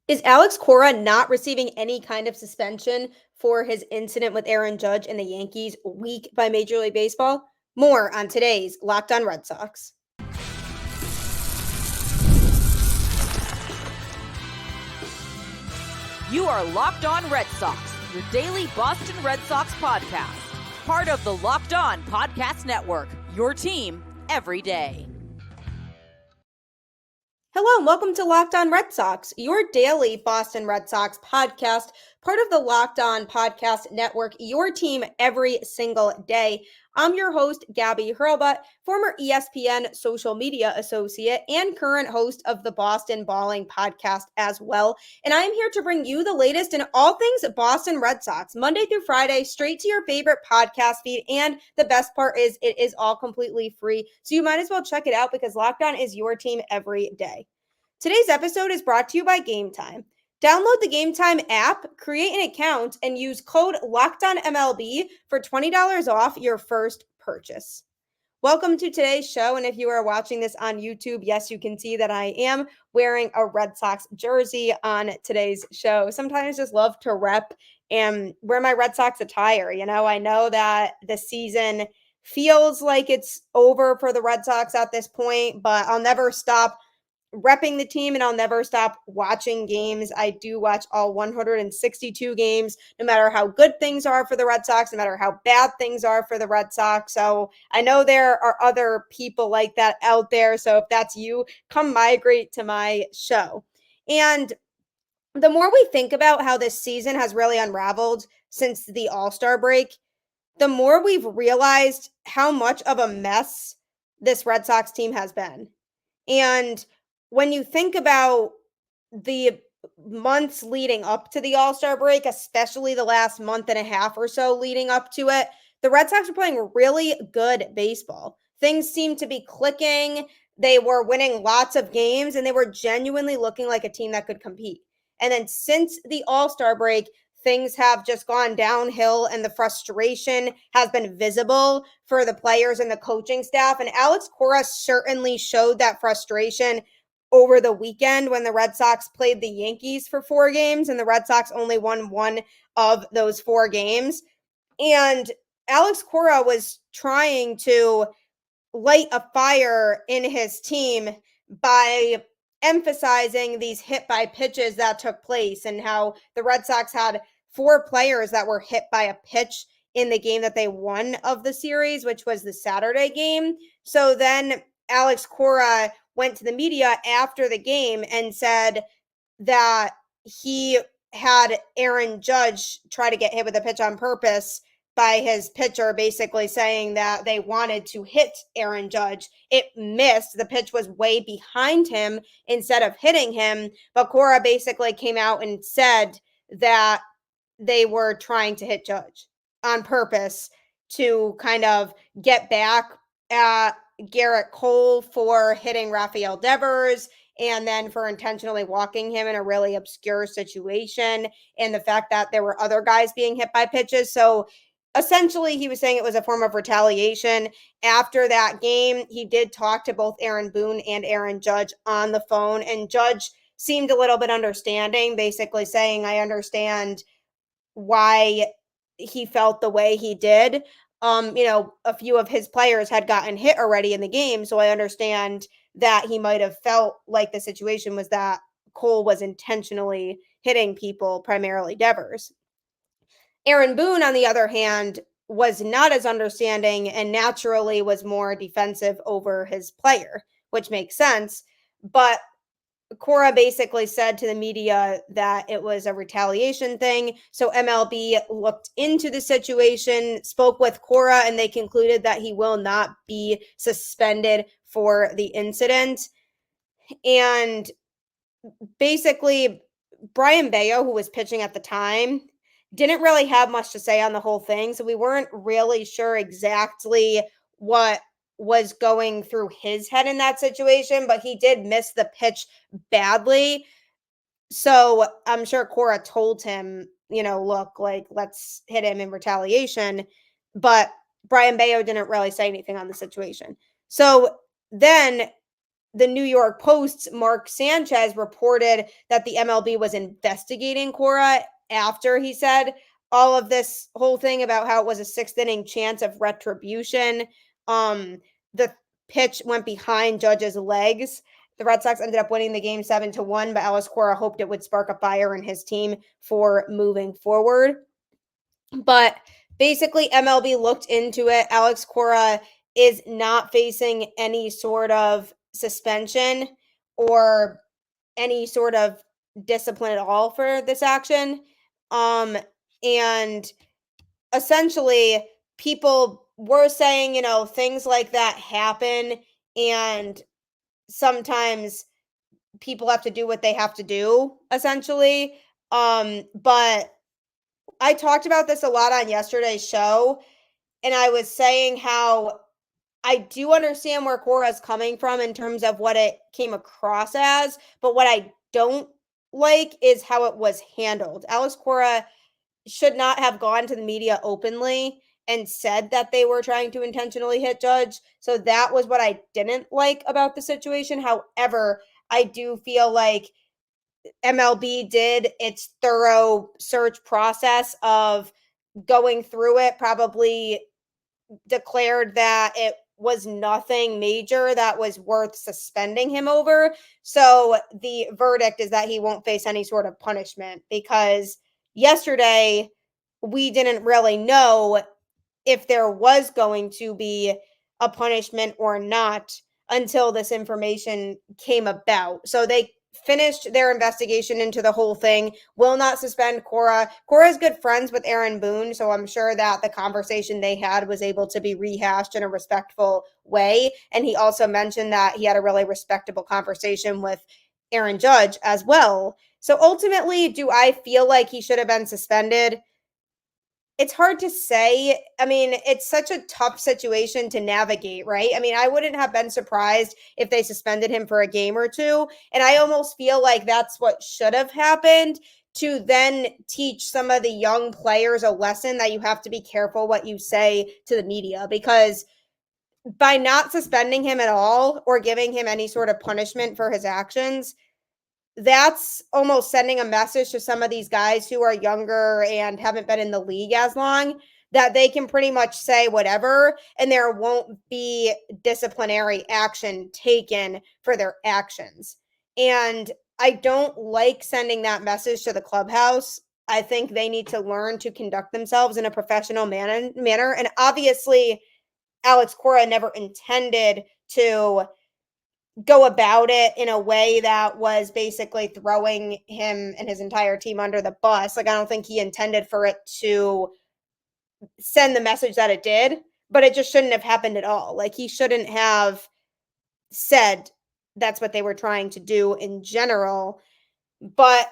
Is Alex Cora not receiving any kind of suspension for his incident with Aaron Judge and the Yankees week by Major League Baseball? More on today's Locked On Red Sox. You are Locked On Red Sox, your daily Boston Red Sox podcast. Part of the Locked On Podcast Network, your team every day. Hello and welcome to Locked On Red Sox, your daily Boston Red Sox podcast, part of the Locked On Podcast Network, your team every single day. I'm your host, Gabby Hurlbut, former ESPN social media associate and current host of the Boston Balling podcast as well. And I am here to bring you the latest in all things Boston Red Sox, Monday through Friday, straight to your favorite podcast feed. And the best part is it is all completely free. So you might as well check it out because Locked On is your team every day. Today's episode is brought to you by GameTime. Download the GameTime app, create an account, and use code LOCKEDONMLB for $20 off your first purchase. Welcome to today's show, and if you are watching this on YouTube, yes, you can see that I am wearing a Red Sox jersey on today's show. Sometimes I just love to rep and wear my Red Sox attire. I know that the season feels like it's over for the Red Sox at this point, but I'll never stop repping the team and I'll never stop watching games. I do watch all 162 games, no matter how good things are for the Red Sox, no matter how bad things are for the Red Sox. So I know there are other people like that out there. So if that's you, come migrate to my show. And the more we think about how this season has really unraveled since the All-Star break, the more we've realized how much of a mess this Red Sox team has been. And when you think about the months leading up to the All-Star break, especially the last month and a half or so leading up to it, the Red Sox are playing really good baseball. Things seem to be clicking. They were winning lots of games, and they were genuinely looking like a team that could compete. And then since the All-Star break, things have just gone downhill and the frustration has been visible for the players and the coaching staff. And Alex Cora certainly showed that frustration over the weekend when the Red Sox played the Yankees for 4 games and the Red Sox only won one of those 4 games. And Alex Cora was trying to light a fire in his team by emphasizing these hit by pitches that took place and how the Red Sox had 4 players that were hit by a pitch in the game that they won of the series, which was the Saturday game. So then Alex Cora went to the media after the game and said that he had Aaron Judge try to get hit with a pitch on purpose by his pitcher, basically saying that they wanted to hit Aaron Judge. It missed. The pitch was way behind him instead of hitting him. But Cora basically came out and said that they were trying to hit Judge on purpose to kind of get back at Garrett Cole for hitting Rafael Devers and then for intentionally walking him in a really obscure situation, and the fact that there were other guys being hit by pitches. So essentially, he was saying it was a form of retaliation. After that game, he did talk to both Aaron Boone and Aaron Judge on the phone, and Judge seemed a little bit understanding, basically saying, I understand why he felt the way he did. A few of his players had gotten hit already in the game, so I understand that he might have felt like the situation was that Cole was intentionally hitting people, primarily Devers. Aaron Boone, on the other hand, was not as understanding and naturally was more defensive over his player, which makes sense. But Cora basically said to the media that it was a retaliation thing. So MLB looked into the situation, spoke with Cora, and they concluded that he will not be suspended for the incident. And basically, Brian Bayo, who was pitching at the time, didn't really have much to say on the whole thing. So we weren't really sure exactly what was going through his head in that situation, but he did miss the pitch badly. So I'm sure Cora told him, look, like, let's hit him in retaliation. But Brian Bayo didn't really say anything on the situation. So then the New York Post's Mark Sanchez reported that the MLB was investigating Cora after he said all of this whole thing about how it was a sixth inning chance of retribution. The pitch went behind Judge's legs. The Red Sox ended up winning the game 7-1, but Alex Cora hoped it would spark a fire in his team for moving forward. But basically, MLB looked into it. Alex Cora is not facing any sort of suspension or any sort of discipline at all for this action. And essentially, people were saying, things like that happen, and sometimes people have to do what they have to do, essentially. But I talked about this a lot on yesterday's show, and I was saying how I do understand where Cora's coming from in terms of what it came across as, but what I don't like is how it was handled. Alex Cora should not have gone to the media openly and said that they were trying to intentionally hit Judge. So that was what I didn't like about the situation. However, I do feel like MLB did its thorough search process of going through it, probably declared that it was nothing major that was worth suspending him over. So the verdict is that he won't face any sort of punishment, because yesterday we didn't really know if there was going to be a punishment or not until this information came about. So they finished their investigation into the whole thing, will not suspend Cora. Cora's good friends with Aaron Boone, so I'm sure that the conversation they had was able to be rehashed in a respectful way. And he also mentioned that he had a really respectable conversation with Aaron Judge as well. So ultimately, do I feel like he should have been suspended? It's hard to say. I mean, it's such a tough situation to navigate, right? I mean, I wouldn't have been surprised if they suspended him for a game or two. And I almost feel like that's what should have happened, to then teach some of the young players a lesson that you have to be careful what you say to the media. Because by not suspending him at all or giving him any sort of punishment for his actions, that's almost sending a message to some of these guys who are younger and haven't been in the league as long, that they can pretty much say whatever and there won't be disciplinary action taken for their actions. And I don't like sending that message to the clubhouse. I think they need to learn to conduct themselves in a professional manner. And obviously, Alex Cora never intended to go about it in a way that was basically throwing him and his entire team under the bus. Like, I don't think he intended for it to send the message that it did, but it just shouldn't have happened at all. Like, he shouldn't have said that's what they were trying to do in general. But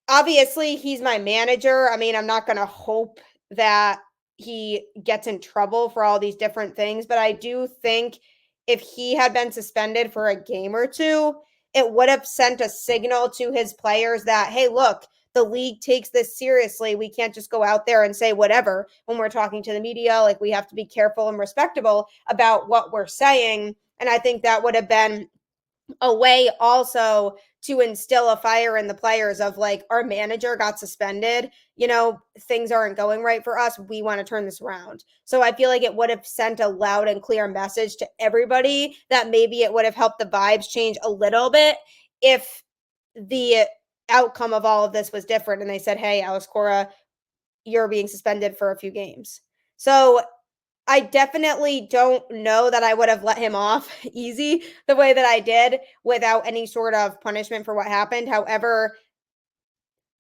obviously, he's my manager. I mean, I'm not going to hope that he gets in trouble for all these different things, but I do think if he had been suspended for a game or two, it would have sent a signal to his players that, hey, look, the league takes this seriously. We can't just go out there and say whatever when we're talking to the media. Like, we have to be careful and respectable about what we're saying. And I think that would have been a way also to instill a fire in the players of, like, our manager got suspended, things aren't going right for us, we want to turn this around. So I feel like it would have sent a loud and clear message to everybody that maybe it would have helped the vibes change a little bit if the outcome of all of this was different and they said, hey, Alex Cora, you're being suspended for a few games. So I definitely don't know that I would have let him off easy the way that I did without any sort of punishment for what happened. However,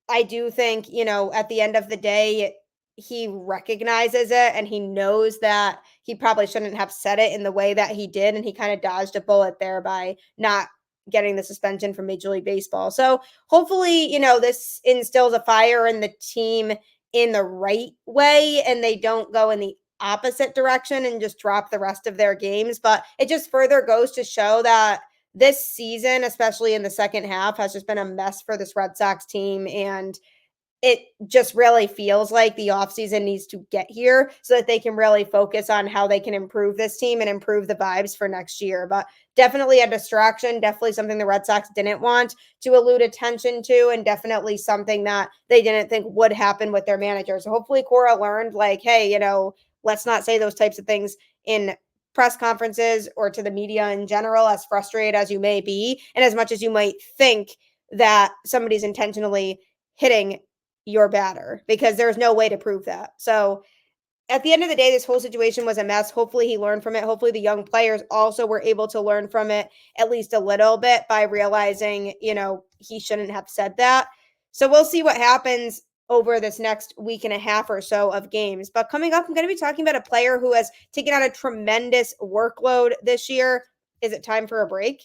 I do think, at the end of the day, he recognizes it and he knows that he probably shouldn't have said it in the way that he did. And he kind of dodged a bullet there by not getting the suspension from Major League Baseball. So hopefully, this instills a fire in the team in the right way and they don't go in the opposite direction and just drop the rest of their games. But it just further goes to show that this season, especially in the second half, has just been a mess for this Red Sox team. And it just really feels like the offseason needs to get here so that they can really focus on how they can improve this team and improve the vibes for next year. But definitely a distraction, definitely something the Red Sox didn't want to elude attention to, and definitely something that they didn't think would happen with their manager. So hopefully Cora learned, like, hey, let's not say those types of things in press conferences or to the media in general, as frustrated as you may be, and as much as you might think that somebody's intentionally hitting your batter, because there's no way to prove that. So at the end of the day, this whole situation was a mess. Hopefully he learned from it. Hopefully the young players also were able to learn from it at least a little bit by realizing, he shouldn't have said that. So we'll see what happens over this next week and a half or so of games. But coming up, I'm going to be talking about a player who has taken on a tremendous workload this year. Is it time for a break?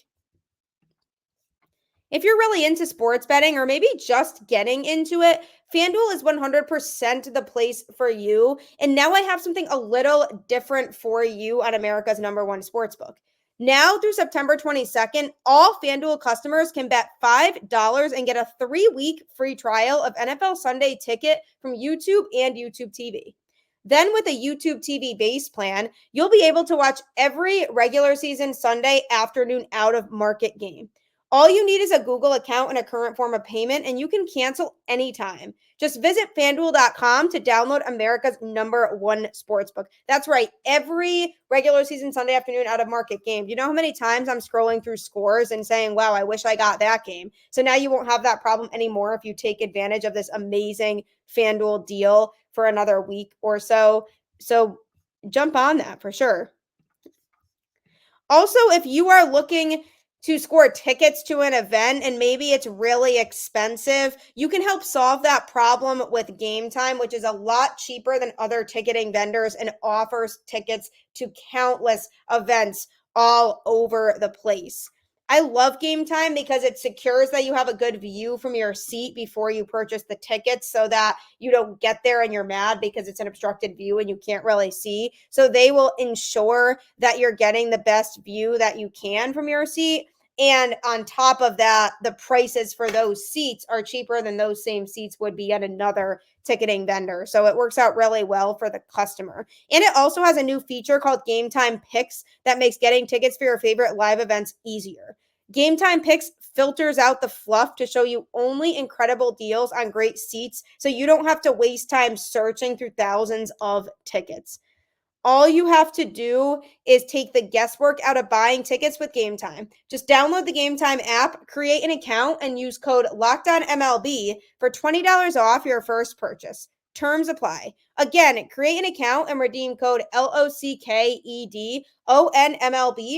If you're really into sports betting or maybe just getting into it, FanDuel is 100% the place for you. And now I have something a little different for you on America's #1 sportsbook. Now through September 22nd, all FanDuel customers can bet $5 and get a 3-week free trial of NFL Sunday Ticket from YouTube and YouTube TV. Then with a YouTube TV base plan, you'll be able to watch every regular season Sunday afternoon out of market game. All you need is a Google account and a current form of payment, and you can cancel anytime. Just visit fanduel.com to download America's #1 sportsbook. That's right, every regular season Sunday afternoon out of market game. You know how many times I'm scrolling through scores and saying, wow, I wish I got that game. So now you won't have that problem anymore if you take advantage of this amazing FanDuel deal for another week or so. So jump on that for sure. Also, if you are looking to score tickets to an event and maybe it's really expensive, you can help solve that problem with GameTime, which is a lot cheaper than other ticketing vendors and offers tickets to countless events all over the place. I love GameTime because it secures that you have a good view from your seat before you purchase the tickets so that you don't get there and you're mad because it's an obstructed view and you can't really see. So they will ensure that you're getting the best view that you can from your seat. And on top of that, the prices for those seats are cheaper than those same seats would be at another ticketing vendor. So it works out really well for the customer. And it also has a new feature called Game Time Picks that makes getting tickets for your favorite live events easier. Game Time Picks filters out the fluff to show you only incredible deals on great seats, so you don't have to waste time searching through thousands of tickets. All you have to do is take the guesswork out of buying tickets with Game Time. Just download the Game Time app, create an account, and use code LOCKEDONMLB for $20 off your first purchase. Terms apply. Again, create an account and redeem code LOCKEDONMLB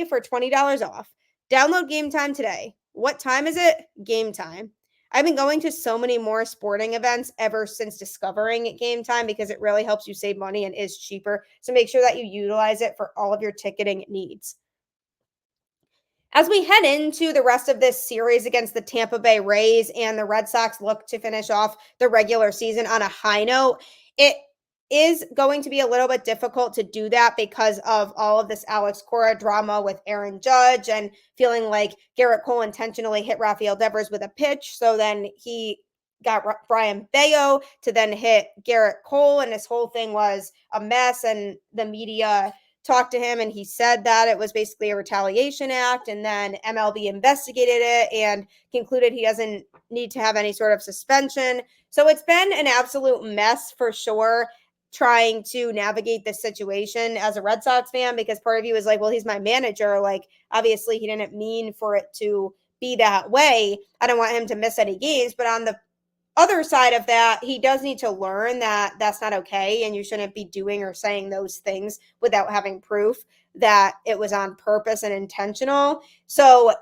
for $20 off. Download Game Time today. What time is it? Game Time. I've been going to so many more sporting events ever since discovering Game Time because it really helps you save money and is cheaper. So make sure that you utilize it for all of your ticketing needs. As we head into the rest of this series against the Tampa Bay Rays and the Red Sox look to finish off the regular season on a high note, it is going to be a little bit difficult to do that because of all of this Alex Cora drama with Aaron Judge and feeling like Garrett Cole intentionally hit Rafael Devers with a pitch. So then he got Brian Bayo to then hit Garrett Cole, and this whole thing was a mess, and the media talked to him and he said that it was basically a retaliation act, and then MLB investigated it and concluded he doesn't need to have any sort of suspension. So it's been an absolute mess for sure trying to navigate this situation as a Red Sox fan, because part of you is like, well, he's my manager. Like, obviously he didn't mean for it to be that way. I don't want him to miss any games, but on the other side of that, he does need to learn that that's not okay, and you shouldn't be doing or saying those things without having proof that it was on purpose and intentional. So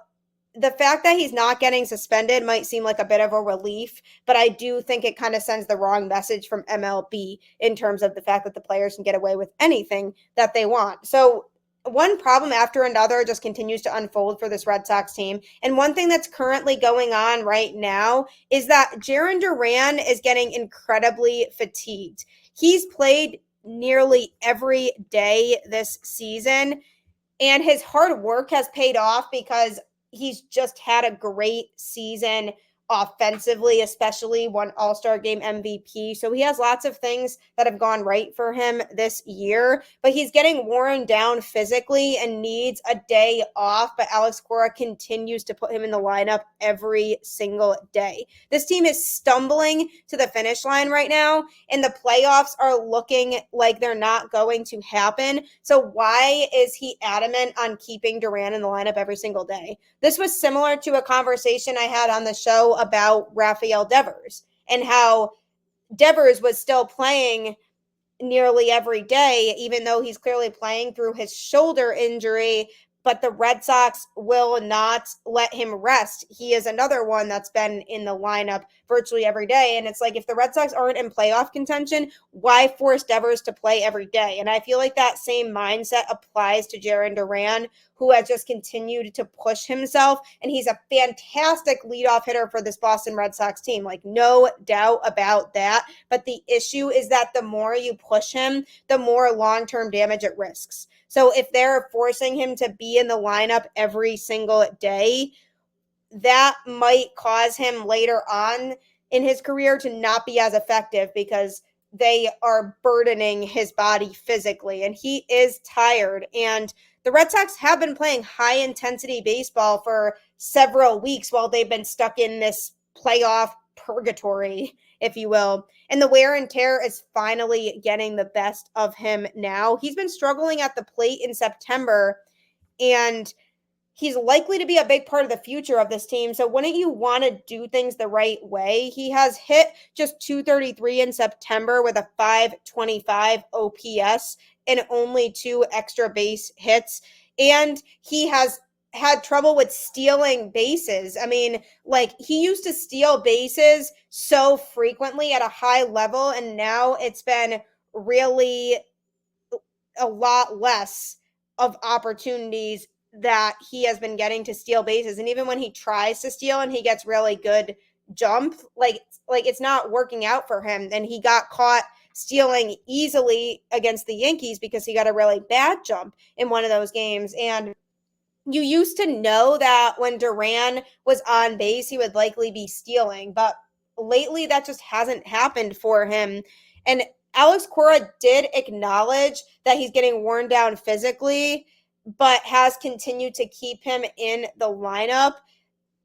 the fact that he's not getting suspended might seem like a bit of a relief, but I do think it kind of sends the wrong message from MLB in terms of the fact that the players can get away with anything that they want. So one problem after another just continues to unfold for this Red Sox team. And one thing that's currently going on right now is that Jarren Duran is getting incredibly fatigued. He's played nearly every day this season, and his hard work has paid off because he's just had a great season offensively, especially won All-Star Game MVP. So he has lots of things that have gone right for him this year, but he's getting worn down physically and needs a day off. But Alex Cora continues to put him in the lineup every single day. This team is stumbling to the finish line right now, and the playoffs are looking like they're not going to happen. So why is he adamant on keeping Duran in the lineup every single day? This was similar to a conversation I had on the show about Rafael Devers and how Devers was still playing nearly every day, even though he's clearly playing through his shoulder injury, but the Red Sox will not let him rest. He is another one that's been in the lineup virtually every day. And it's like, if the Red Sox aren't in playoff contention, why force Devers to play every day? And I feel like that same mindset applies to Jarren Duran, who has just continued to push himself. And he's a fantastic leadoff hitter for this Boston Red Sox team. Like, no doubt about that. But the issue is that the more you push him, the more long-term damage it risks. So if they're forcing him to be in the lineup every single day, that might cause him later on in his career to not be as effective because they are burdening his body physically, and he is tired. And the Red Sox have been playing high intensity baseball for several weeks while they've been stuck in this playoff purgatory, if you will. And the wear and tear is finally getting the best of him now. He's been struggling at the plate in September, and he's likely to be a big part of the future of this team. So wouldn't you want to do things the right way? He has hit just 233 in September with a 525 OPS and only 2 extra base hits. And he has had trouble with stealing bases. I mean, like, he used to steal bases so frequently at a high level, and now it's been really a lot less of opportunities that he has been getting to steal bases. And even when he tries to steal and he gets really good jump, like it's not working out for him. And he got caught stealing easily against the Yankees because he got a really bad jump in one of those games. And you used to know that when Duran was on base, he would likely be stealing, but lately that just hasn't happened for him. And Alex Cora did acknowledge that he's getting worn down physically, but has continued to keep him in the lineup.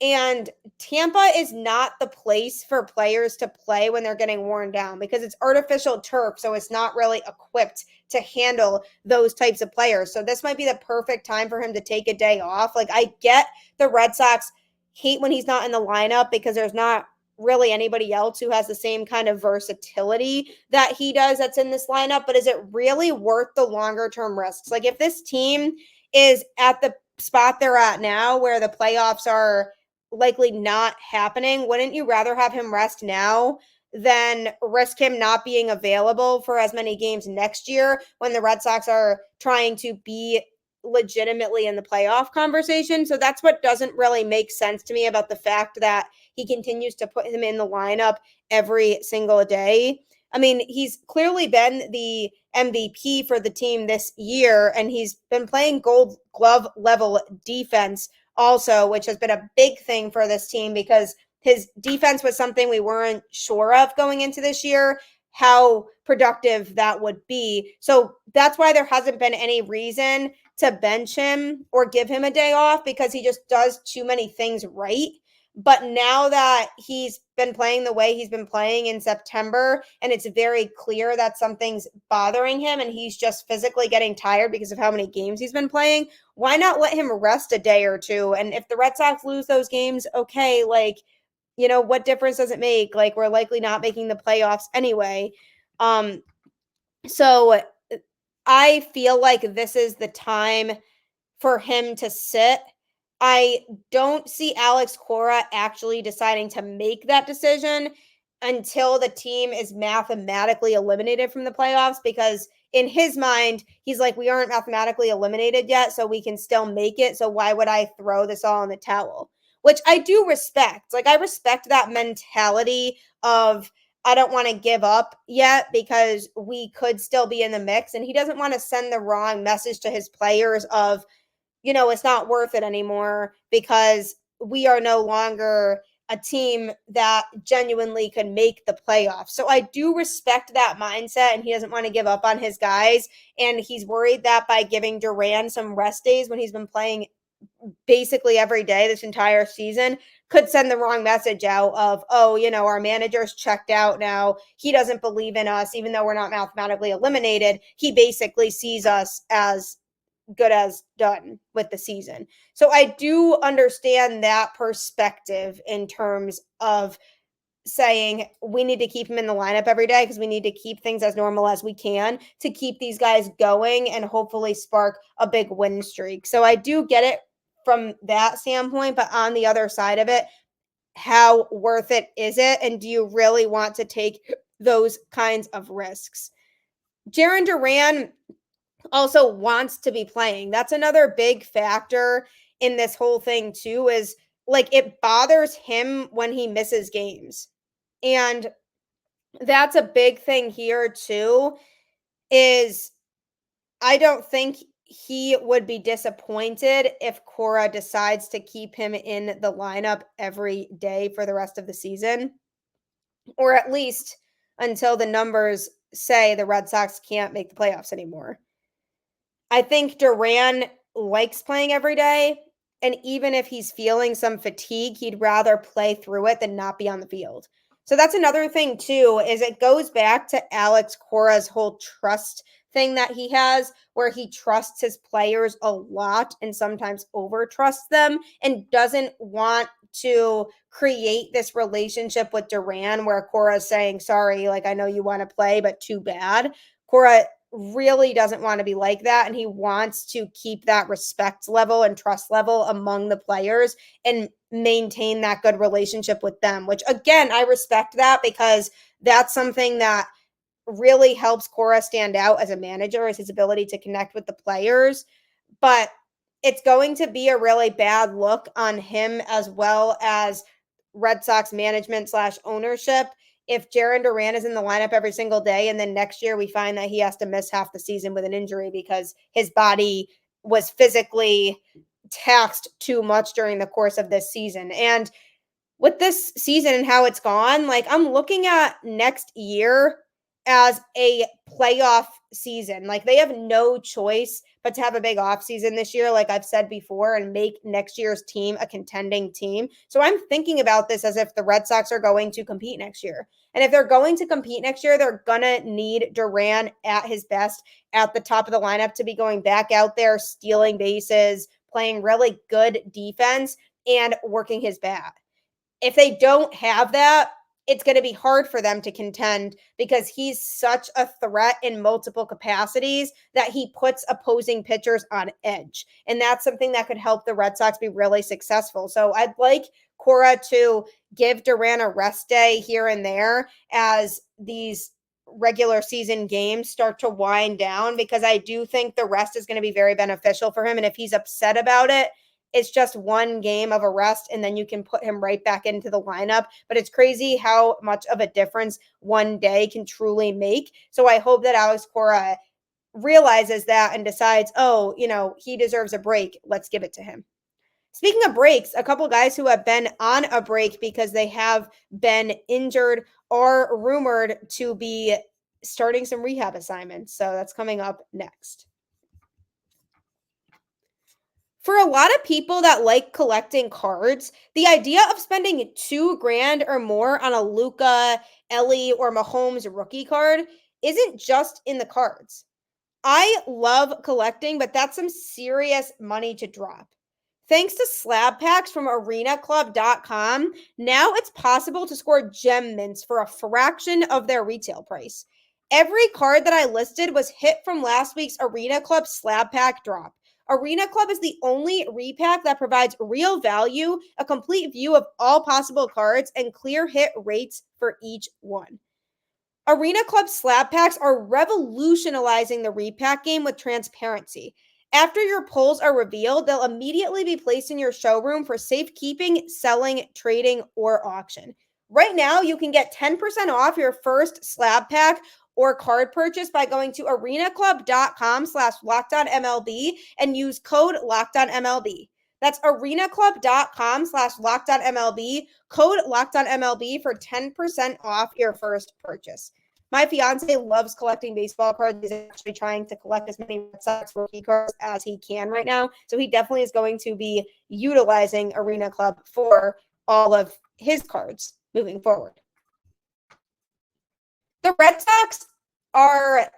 And Tampa is not the place for players to play when they're getting worn down because it's artificial turf, so it's not really equipped to handle those types of players. So this might be the perfect time for him to take a day off. Like, I get the Red Sox hate when he's not in the lineup because there's not really anybody else who has the same kind of versatility that he does that's in this lineup, but is it really worth the longer term risks? Like, if this team is at the spot they're at now where the playoffs are likely not happening, wouldn't you rather have him rest now than risk him not being available for as many games next year when the Red Sox are trying to be legitimately in the playoff conversation? So that's what doesn't really make sense to me about the fact that he continues to put him in the lineup every single day. I mean, he's clearly been the MVP for the team this year, and he's been playing Gold Glove level defense also, which has been a big thing for this team because his defense was something we weren't sure of going into this year, how productive that would be. So that's why there hasn't been any reason to bench him or give him a day off, because he just does too many things right. But now that he's been playing the way he's been playing in September, and it's very clear that something's bothering him and he's just physically getting tired because of how many games he's been playing, why not let him rest a day or two? And if the Red Sox lose those games, okay, like, you know, what difference does it make? Like, we're likely not making the playoffs anyway. So I feel like this is the time for him to sit. I don't see Alex Cora actually deciding to make that decision until the team is mathematically eliminated from the playoffs, because in his mind, he's like, we aren't mathematically eliminated yet, so we can still make it. So why would I throw this all in the towel? Which I do respect. Like, I respect that mentality of, I don't want to give up yet because we could still be in the mix. And he doesn't want to send the wrong message to his players of, you know, it's not worth it anymore because we are no longer a team that genuinely could make the playoffs. So I do respect that mindset, and he doesn't want to give up on his guys. And he's worried that by giving Duran some rest days when he's been playing basically every day this entire season could send the wrong message out of, oh, our manager's checked out now. He doesn't believe in us, even though we're not mathematically eliminated. He basically sees us as good as done with the season. So I do understand that perspective in terms of saying we need to keep him in the lineup every day because we need to keep things as normal as we can to keep these guys going and hopefully spark a big win streak. So I do get it from that standpoint, but on the other side of it, how worth it is it? And do you really want to take those kinds of risks? Jarren Duran also wants to be playing. That's another big factor in this whole thing too, is like it bothers him when he misses games. And that's a big thing here too, is I don't think he would be disappointed if Cora decides to keep him in the lineup every day for the rest of the season, or at least until the numbers say the Red Sox can't make the playoffs anymore. I think Duran likes playing every day, and even if he's feeling some fatigue, he'd rather play through it than not be on the field. So that's another thing too, is it goes back to Alex Cora's whole trust thing that he has, where he trusts his players a lot and sometimes over trusts them and doesn't want to create this relationship with Duran where Cora's saying, sorry, like I know you want to play, but too bad. Cora really doesn't want to be like that, and he wants to keep that respect level and trust level among the players and maintain that good relationship with them, which again, I respect that because that's something that really helps Cora stand out as a manager, is his ability to connect with the players. But it's going to be a really bad look on him as well as Red Sox management / ownership if Jarren Duran is in the lineup every single day, and then next year we find that he has to miss half the season with an injury because his body was physically taxed too much during the course of this season. And with this season and how it's gone, like I'm looking at next year as a playoff season. Like they have no choice but to have a big offseason this year, like I've said before, and make next year's team a contending team. So I'm thinking about this as if the Red Sox are going to compete next year. And if they're going to compete next year, they're going to need Duran at his best at the top of the lineup to be going back out there, stealing bases, playing really good defense, and working his bat. If they don't have that, it's going to be hard for them to contend because he's such a threat in multiple capacities that he puts opposing pitchers on edge. And that's something that could help the Red Sox be really successful. So I'd like Cora to give Duran a rest day here and there as these regular season games start to wind down, because I do think the rest is going to be very beneficial for him. And if he's upset about it, it's just one game of a rest, and then you can put him right back into the lineup. But it's crazy how much of a difference one day can truly make. So I hope that Alex Cora realizes that and decides, oh, he deserves a break. Let's give it to him. Speaking of breaks, a couple guys who have been on a break because they have been injured are rumored to be starting some rehab assignments. So that's coming up next. For a lot of people that like collecting cards, the idea of spending $2,000 or more on a Luka, Ellie, or Mahomes rookie card isn't just in the cards. I love collecting, but that's some serious money to drop. Thanks to slab packs from arenaclub.com, now it's possible to score gem mints for a fraction of their retail price. Every card that I listed was hit from last week's Arena Club slab pack drop. Arena Club is the only repack that provides real value, a complete view of all possible cards, and clear hit rates for each one. Arena Club slab packs are revolutionizing the repack game with transparency. After your pulls are revealed, they'll immediately be placed in your showroom for safekeeping, selling, trading, or auction. Right now, you can get 10% off your first slab pack or card purchase by going to arenaclub.com/LockedOnMLB and use code LockedOnMLB. That's arenaclub.com/LockedOnMLB, code LockedOnMLB for 10% off your first purchase. My fiance loves collecting baseball cards. He's actually trying to collect as many Red Sox rookie cards as he can right now. So he definitely is going to be utilizing Arena Club for all of his cards moving forward. The Red Sox are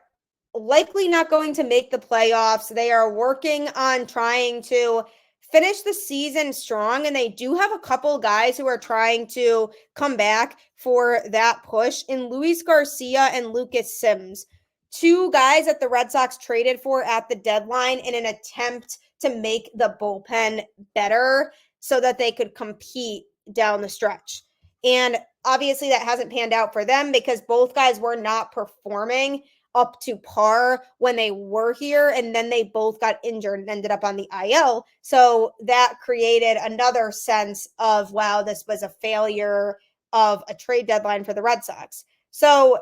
likely not going to make the playoffs. They are working on trying to finish the season strong, and they do have a couple guys who are trying to come back for that push in Luis Garcia and Lucas Sims, two guys that the Red Sox traded for at the deadline in an attempt to make the bullpen better so that they could compete down the stretch. And obviously that hasn't panned out for them because both guys were not performing up to par when they were here, and then they both got injured and ended up on the IL. So that created another sense of, wow, this was a failure of a trade deadline for the Red Sox. So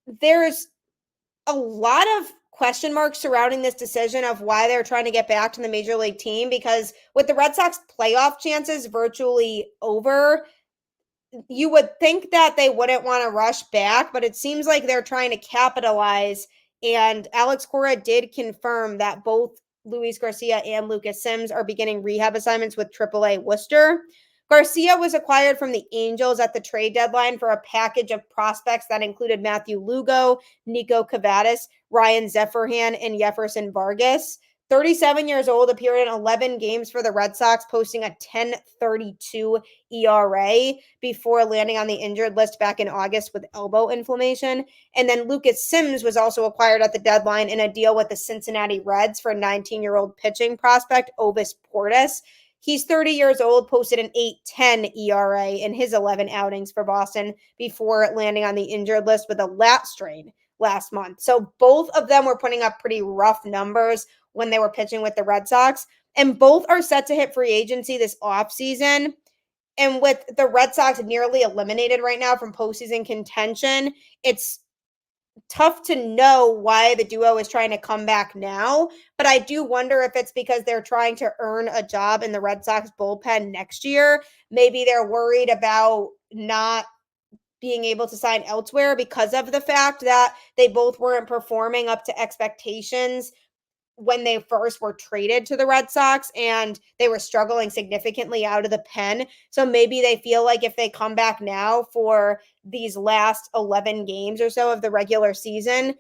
there's a lot of question marks surrounding this decision of why they're trying to get back to the major league team, because with the Red Sox playoff chances virtually over, you would think that they wouldn't want to rush back, but it seems like they're trying to capitalize. And Alex Cora did confirm that both Luis Garcia and Lucas Sims are beginning rehab assignments with AAA Worcester. Garcia was acquired from the Angels at the trade deadline for a package of prospects that included Matthew Lugo, Nico Cavadas, Ryan Zefferhan, and Jefferson Vargas. 37 years old, appeared in 11 games for the Red Sox, posting a 10.32 ERA before landing on the injured list back in August with elbow inflammation. And then Lucas Sims was also acquired at the deadline in a deal with the Cincinnati Reds for 19-year-old pitching prospect Ovis Portis. He's 30 years old, posted an 8.10 ERA in his 11 outings for Boston before landing on the injured list with a lat strain last month. So both of them were putting up pretty rough numbers when they were pitching with the Red Sox, and both are set to hit free agency this offseason. And with the Red Sox nearly eliminated right now from postseason contention, it's tough to know why the duo is trying to come back now. But I do wonder if it's because they're trying to earn a job in the Red Sox bullpen next year. Maybe they're worried about not being able to sign elsewhere because of the fact that they both weren't performing up to expectations when they first were traded to the Red Sox, and they were struggling significantly out of the pen. So maybe they feel like if they come back now for these last 11 games or so of the regular season,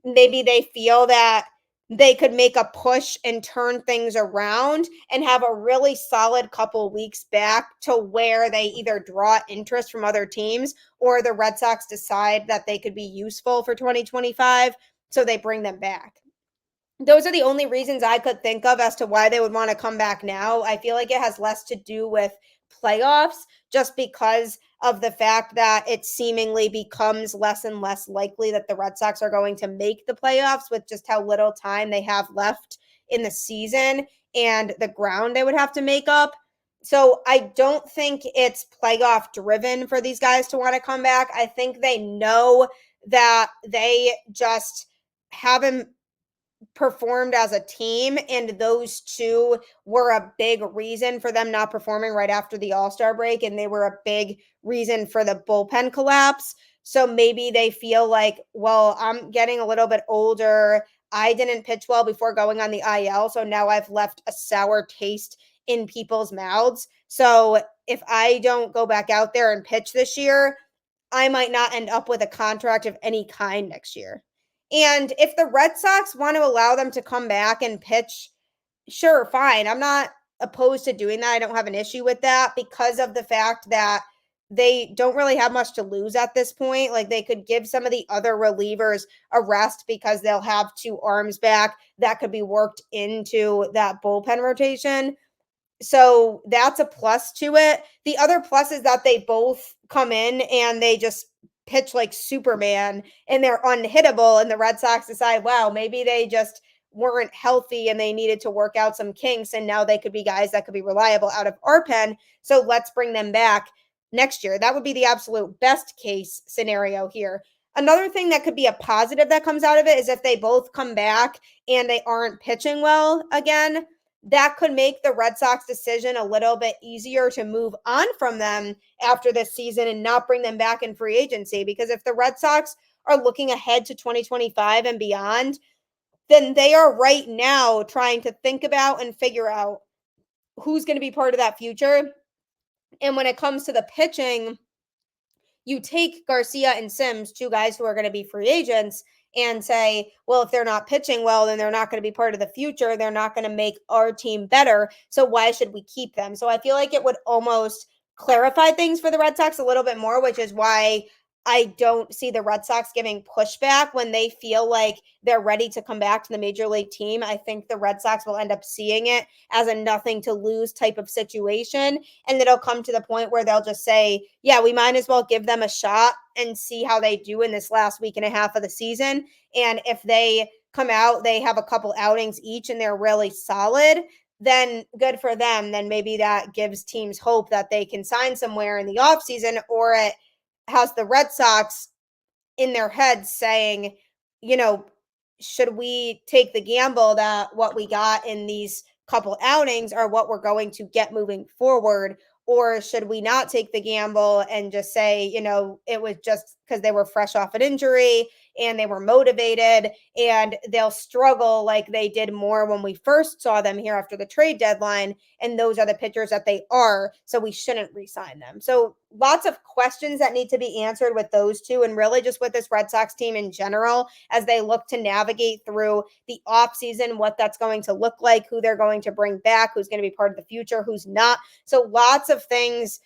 maybe they feel that they could make a push and turn things around and have a really solid couple weeks back to where they either draw interest from other teams or the Red Sox decide that they could be useful for 2025, so they bring them back. Those are the only reasons I could think of as to why they would want to come back now. I feel like it has less to do with playoffs, just because of the fact that it seemingly becomes less and less likely that the Red Sox are going to make the playoffs with just how little time they have left in the season and the ground they would have to make up. So I don't think it's playoff driven for these guys to want to come back. I think they know that they just haven't performed as a team, and those two were a big reason for them not performing right after the All-Star break, and they were a big reason for the bullpen collapse. So maybe they feel like, well, I'm getting a little bit older. I didn't pitch well before going on the IL, so now I've left a sour taste in people's mouths. So if I don't go back out there and pitch this year, I might not end up with a contract of any kind next year. And if the Red Sox want to allow them to come back and pitch, sure, fine. I'm not opposed to doing that. I don't have an issue with that because of the fact that they don't really have much to lose at this point. Like, they could give some of the other relievers a rest because they'll have two arms back that could be worked into that bullpen rotation. So that's a plus to it. The other plus is that they both come in and they just pitch like Superman and they're unhittable. And the Red Sox decide, wow, maybe they just weren't healthy and they needed to work out some kinks. And now they could be guys that could be reliable out of our pen. So let's bring them back next year. That would be the absolute best case scenario here. Another thing that could be a positive that comes out of it is if they both come back and they aren't pitching well again, that could make the Red Sox decision a little bit easier to move on from them after this season and not bring them back in free agency. Because if the Red Sox are looking ahead to 2025 and beyond, then they are right now trying to think about and figure out who's going to be part of that future. And when it comes to the pitching, you take Garcia and Sims, two guys who are going to be free agents, and say, well, if they're not pitching well, then they're not going to be part of the future. They're not going to make our team better. So why should we keep them? So I feel like it would almost clarify things for the Red Sox a little bit more, which is why I don't see the Red Sox giving pushback when they feel like they're ready to come back to the major league team. I think the Red Sox will end up seeing it as a nothing to lose type of situation. And it'll come to the point where they'll just say, yeah, we might as well give them a shot and see how they do in this last week and a half of the season. And if they come out, they have a couple outings each and they're really solid, then good for them. Then maybe that gives teams hope that they can sign somewhere in the offseason, or it has the Red Sox in their heads saying, should we take the gamble that what we got in these couple outings are what we're going to get moving forward? Or should we not take the gamble and just say, it was just because they were fresh off an injury and they were motivated and they'll struggle like they did more when we first saw them here after the trade deadline. And those are the pitchers that they are. So we shouldn't re-sign them. So lots of questions that need to be answered with those two, and really just with this Red Sox team in general as they look to navigate through the offseason, what that's going to look like, who they're going to bring back, who's going to be part of the future, who's not. So lots of things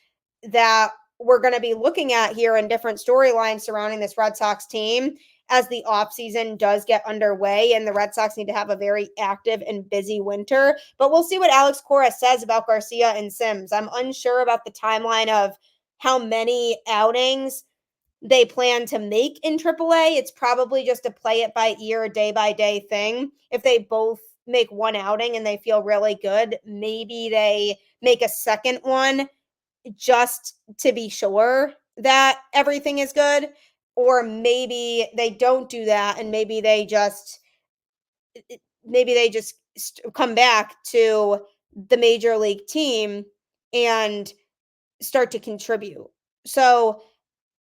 that we're going to be looking at here in different storylines surrounding this Red Sox team as the offseason does get underway, and the Red Sox need to have a very active and busy winter. But we'll see what Alex Cora says about Garcia and Sims. I'm unsure about the timeline of how many outings they plan to make in AAA. It's probably just a play it by ear, day by day thing. If they both make one outing and they feel really good, maybe they make a second one just to be sure that everything is good. Or maybe they don't do that and maybe they just come back to the major league team and start to contribute. So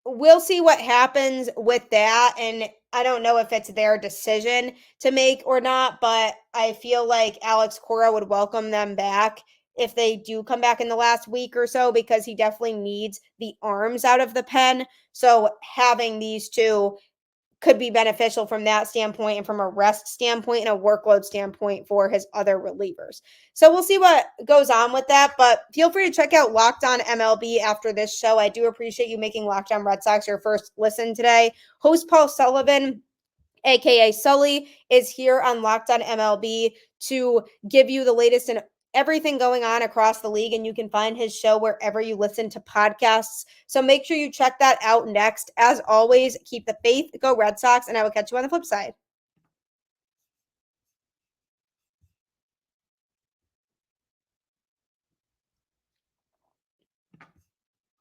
we'll see what happens with that. And I don't know if it's their decision to make or not, but I feel like Alex Cora would welcome them back if they do come back in the last week or so, because he definitely needs the arms out of the pen. So having these two could be beneficial from that standpoint and from a rest standpoint and a workload standpoint for his other relievers. So we'll see what goes on with that, but feel free to check out Locked On MLB after this show. I do appreciate you making Locked On Red Sox your first listen today. Host Paul Sullivan, aka Sully, is here on Locked On MLB to give you the latest in everything going on across the league, and you can find his show wherever you listen to podcasts. So make sure you check that out next. As always, keep the faith, go Red Sox, and I will catch you on the flip side.